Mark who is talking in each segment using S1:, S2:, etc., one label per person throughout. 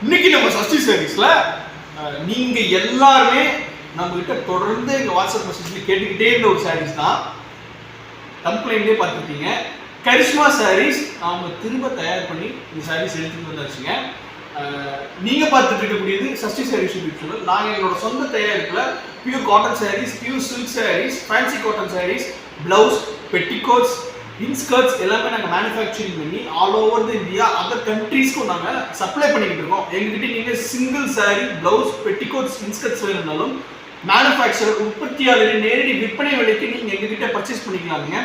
S1: இன்னைக்கு நம்ம சஷ்டி சாரீஸ்ல நீங்க எல்லாருமே நம்ம கிட்ட தொடர்ந்து எங்க வாட்ஸ்அப் மெசேஜ்ல கேட்டுக்கிட்டே இருந்த ஒரு சாரீஸ் தான். கம்ப்ளைண்ட்லேயே பார்த்துருக்கீங்க. கரிஷ்மா சாரீஸ் நாம திரும்ப தயார் பண்ணி இந்த சாரீஸ் எடுத்துட்டு வந்தாச்சுங்க. நீங்க பார்த்துட்டு இருக்கக்கூடியது சஷ்டி சாரீஸ் யூடியூப் சேனல். நாங்கள் எங்களோட சொந்த தயாரிப்புல pure cotton sarees, pure silk sarees, fancy cotton sarees, blouse, petticoats, inskirts எல்லாமே நாங்கள் மேனுஃபேக்சரிங் பண்ணி all over the India other கண்ட்ரீஸ்க்கும் நாங்கள் சப்ளை பண்ணிக்கிட்டு இருக்கோம். எங்ககிட்ட நீங்கள் single saree, blouse, petticoats, inskirts வேணும்னாலும் மேனுஃபேக்சரர் உற்பத்தியாளரின் நேரடி விற்பனை விலைக்கு நீங்கள் எங்ககிட்ட பர்ச்சேஸ் பண்ணிக்கலாமுங்க.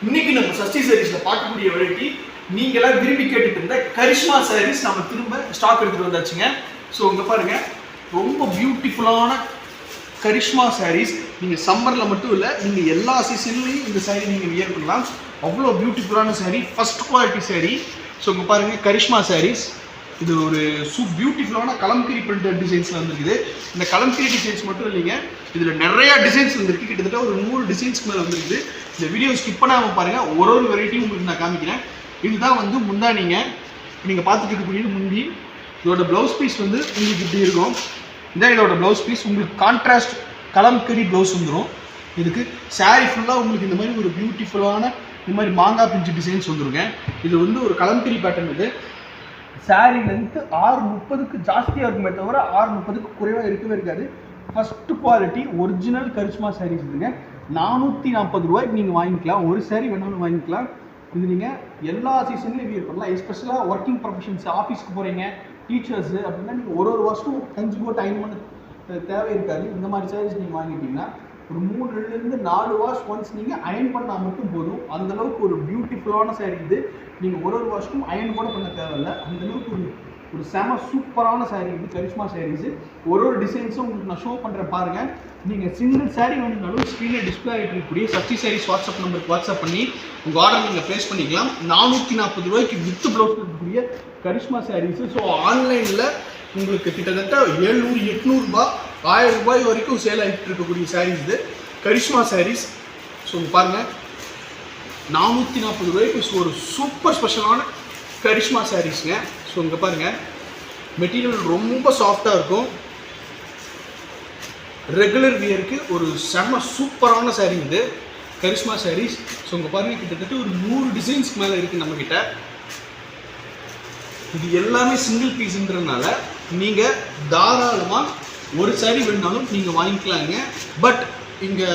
S1: இன்னைக்கு நம்ம சஷ்டி சாரீஸில் பார்க்கக்கூடிய வெரைட்டி நீங்களாம் விரும்பி கேட்டுட்டு இருந்த கரிஷ்மா சாரீஸ் நம்ம திரும்ப ஸ்டாக் எடுத்துகிட்டு வந்தாச்சுங்க. ஸோ இங்கே பாருங்கள், ரொம்ப பியூட்டிஃபுல்லான கரிஷ்மா சாரீஸ். நீங்கள் சம்மரில் மட்டும் இல்லை, நீங்கள் எல்லா சீசன்லையும் இந்த சாரீ நீங்கள் வியர் பண்ணலாம். அவ்வளோ பியூட்டிஃபுல்லான sari, first quality sari. So இங்கே பாருங்கள், கரிஷ்மா சாரீஸ். இது ஒரு பியூட்டிஃபுல்லான கலம்கரி பிரிண்டட் டிசைன்ஸில் வந்துருக்குது. இந்த கலம்கரி டிசைன்ஸ் மட்டும் இல்லைங்க, இதில் நிறையா டிசைன்ஸ் வந்துருக்கு. கிட்டத்தட்ட ஒரு 100 டிசைன்ஸ்க்கு மேலே வந்துருக்குது. இந்த வீடியோ ஸ்கிப் பண்ணாமல் பாருங்கள், ஒரு வெரைட்டியும் உங்களுக்கு நான் காமிக்கிறேன். இதுதான் வந்து முந்தானிங்க. நீங்கள் பார்த்துட்டு இருக்கக்கூடியது முந்தி. இதோட ப்ளவுஸ் பீஸ் வந்து உங்களுக்கு இப்படி இருக்கும். இதான் இதோட ப்ளவுஸ் பீஸ். உங்களுக்கு கான்ட்ராஸ்ட் கலம்கரி ப்ளவுஸ் வந்துடும். இதுக்கு சாரீ ஃபுல்லாக உங்களுக்கு இந்த மாதிரி ஒரு பியூட்டிஃபுல்லான இந்த மாதிரி மாங்காய் பிஞ்சு டிசைன்ஸ் வந்துருங்க. இது வந்து ஒரு கலம்கரி பேட்டர்ன். இது சாரீ லென்த்து 6:30க்கு ஜாஸ்தியாக இருக்குமே தவிர 6:30க்கு குறைவாக இருக்கவே இருக்காது. First quality original Karishma saris இதுங்க. 440 ரூபாய்க்கு நீங்கள் வாங்கிக்கலாம். ஒரு சாரீ வேணாலும் வாங்கிக்கலாம். இது நீங்கள் எல்லா சீசன்லையும் வியர் பண்ணலாம். எஸ்பெஷலாக ஒர்க்கிங் ப்ரொஃபஷன்ஸ், ஆஃபீஸ்க்கு போகிறீங்க, டீச்சர்ஸு அப்படின்னா நீங்கள் ஒரு வருஷம் கஞ்சி போட்டு அயன் பண்ண தேவை இருக்காது. இந்த மாதிரி சாரீஸ் நீங்கள் வாங்கிட்டீங்கன்னா ஒரு 3லேருந்து 4 வாஷ் ஒன்ஸ் நீங்கள் அயன் பண்ணால் மட்டும் போதும். அந்தளவுக்கு ஒரு பியூட்டிஃபுல்லான சாரீ இது. நீங்கள் ஒரு வருஷமும் அயன் கூட பண்ண தேவையில்லை. அந்தளவுக்கு ஒரு செம சூப்பரான சாரீ இது கரிஷ்மா சாரீஸு. ஒரு டிசைன்ஸும் உங்களுக்கு நான் ஷோ பண்ணுறேன் பாருங்கள். நீங்கள் சிங்கிள் சாரீ வேணும்னாலும் ஸ்க்ரீனில் டிஸ்பிளே ஆகிட்டு இருக்கக்கூடிய சஷ்டி சாரீஸ் வாட்ஸ்அப் நம்பருக்கு வாட்ஸ்அப் பண்ணி உங்கள் ஆர்டர் நீங்கள் ப்ளேஸ் பண்ணிக்கலாம். 440 ரூபாய்க்கு வித் ப்ளவுஸ் இருக்கக்கூடிய கரிஷ்மா சாரீஸு. ஸோ ஆன்லைனில் உங்களுக்கு கிட்டத்தட்ட 700-800 ரூபாய், 1000 ரூபாய் வரைக்கும் சேல் ஆகிட்டு இருக்கக்கூடிய சாரீஸ் இது கரிஷ்மா சாரீஸ். ஸோ பாருங்கள், 440 ரூபாய்க்கு ஒரு சூப்பர் ஸ்பெஷலான கரிஷ்மா சாரீஸுங்க. ஸோ இங்கே பாருங்கள், மெட்டீரியல் ரொம்ப சாஃப்டாக இருக்கும். ரெகுலர் வியருக்கு ஒரு செம்ம சூப்பரான சாரீ இது கரிஷ்மா சாரீஸ். ஸோ இங்கே பாருங்கள், கிட்டத்தட்ட ஒரு 100 டிசைன்ஸ்க்கு மேலே இருக்குது நம்மக்கிட்ட. இது எல்லாமே சிங்கிள் பீஸுன்றதுனால நீங்கள் தாராளமாக ஒரு சாரீ வேணுனாலும் நீங்கள் வாங்கிக்கலாங்க. பட் இங்கே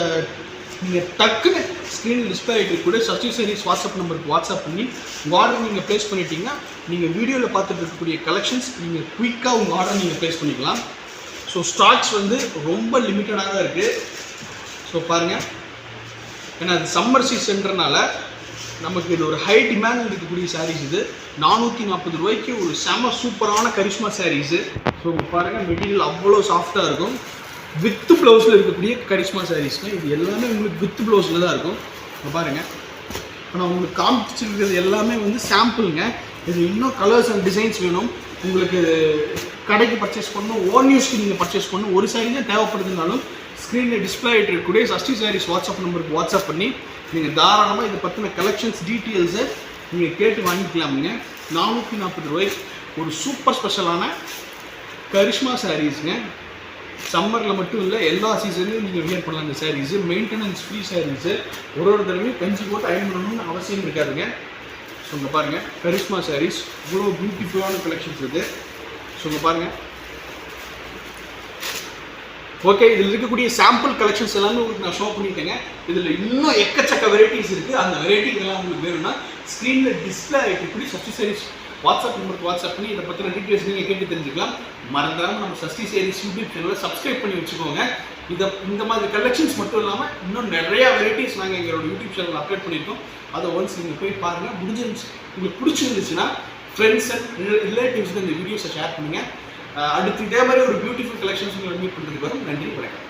S1: நீங்கள் டக்குன்னு ஸ்க்ரீனில் டிஸ்பிளே ஆகிட்டு கூட சஷ்டி சாரீஸ் வாட்ஸ்அப் நம்பருக்கு வாட்ஸ்அப் பண்ணி உங்கள் ஆர்டர் நீங்கள் ப்ளேஸ் பண்ணிட்டீங்கன்னா நீங்கள் வீடியோவில் பார்த்துட்டு இருக்கக்கூடிய கலெக்ஷன்ஸ் நீங்கள் குயிக்காக உங்கள் ஆர்டர் நீங்கள் ப்ளேஸ் பண்ணிக்கலாம். ஸோ ஸ்டாக்ஸ் வந்து ரொம்ப லிமிட்டடாக தான் இருக்குது. ஸோ பாருங்கள், ஏன்னா அது சம்மர் சீசன்றனால நமக்கு இது ஒரு ஹை டிமாண்ட் இருக்கக்கூடிய சாரீஸ். இது 440 ரூபாய்க்கு ஒரு செம சூப்பரான கரிஷ்மா சாரீஸு. ஸோ பாருங்கள், மெட்டீரியல் அவ்வளோ சாஃப்டாக இருக்கும். வித்து ப்ளவுஸில் இருக்கக்கூடிய கரிஷ்மா சாரீஸ்ங்க. இது எல்லாமே உங்களுக்கு வித்து ப்ளவுஸில் தான் இருக்கும். இப்போ பாருங்கள், ஆனால் உங்களுக்கு காமிச்சிருக்கிறது எல்லாமே வந்து சாம்பிளுங்க. இது இன்னும் கலர்ஸ் அண்ட் டிசைன்ஸ் வேணும் உங்களுக்கு கடைக்கு பர்ச்சேஸ் பண்ணணும், ஓன் யூஸ்க்கு நீங்கள் பர்ச்சேஸ் பண்ணணும், ஒரு சாரீ தான் தேவைப்படுதுனாலும் ஸ்க்ரீனில் டிஸ்பிளே ஆகிட்டு இருக்கக்கூடிய சஷ்டி சாரீஸ் வாட்ஸ்அப் நம்பருக்கு வாட்ஸ்அப் பண்ணி நீங்கள் தாராளமாக இதை பற்றின கலெக்ஷன்ஸ் டீட்டெயில்ஸை நீங்கள் கேட்டு வாங்கிக்கலாமுங்க. 440 ரூபாய் ஒரு சூப்பர் ஸ்பெஷலான கரிஷ்மா சாரீஸுங்க. சம்மரில் மட்டும் இல்லை, எல்லா சீசன்லையும் நீங்கள் வியர் பண்ணலாம் இந்த சாரீஸு. Maintenance free sarees. ஒரு தடவையும் கஞ்சி போட்டு அயன் பண்ணணும்னு அவசியம் இருக்காதுங்க. ஸோ இங்கே பாருங்கள், கரிஷ்மா சாரீஸ் இவ்வளோ பியூட்டிஃபுல்லான கலெக்ஷன்ஸ் இருக்குது. ஸோ இங்கே பாருங்கள், ஓகே, இதில் இருக்கக்கூடிய சாம்பிள் கலெக்ஷன்ஸ் எல்லாமே உங்களுக்கு நான் ஷோ பண்ணிட்டேங்க. இதில் இன்னும் எக்கச்சக்க வெரைட்டிஸ் இருக்குது. அந்த வெரைட்டிகள்லாம் உங்களுக்கு வேணும்னா ஸ்க்ரீனில் டிஸ்பிளே ஆகிட்டு சஷ்டி சாரீஸ் வாட்ஸ்அப் நம்பருக்கு வாட்ஸ்அப் பண்ணி இதை பற்றின டீட்டெயில்ஸ் நீங்கள் கேட்டு தெரிஞ்சுக்கலாம். மறந்துடாமல் நம்ம சஷ்டி சாரீஸ் யூடியூப் சேனலை சப்ஸ்கிரைப் பண்ணி வச்சுக்கோங்க. இந்த மாதிரி கலெக்ஷன்ஸ் மட்டும் இல்லாமல் இன்னும் நிறையா வெரைட்டிஸ் நாங்கள் எங்களோட யூடியூப் சேனலில் அப்லோட் பண்ணியிருக்கோம். அதை ஒன்ஸ் நீங்கள் போய் பாருங்கள். உங்களுக்கு பிடிச்சிருந்துச்சுன்னா ஃப்ரெண்ட்ஸ் அண்ட் ரிலேட்டிவ்ஸ்க்கு இந்த வீடியோஸை ஷேர் பண்ணுங்கள். அடுத்து இதே மாதிரி ஒரு பியூட்டிஃபுல் கலெக்ஷன்ஸ் உங்களை மீட் பண்ணுறதுக்கு வரும். நன்றி, வணக்கம்.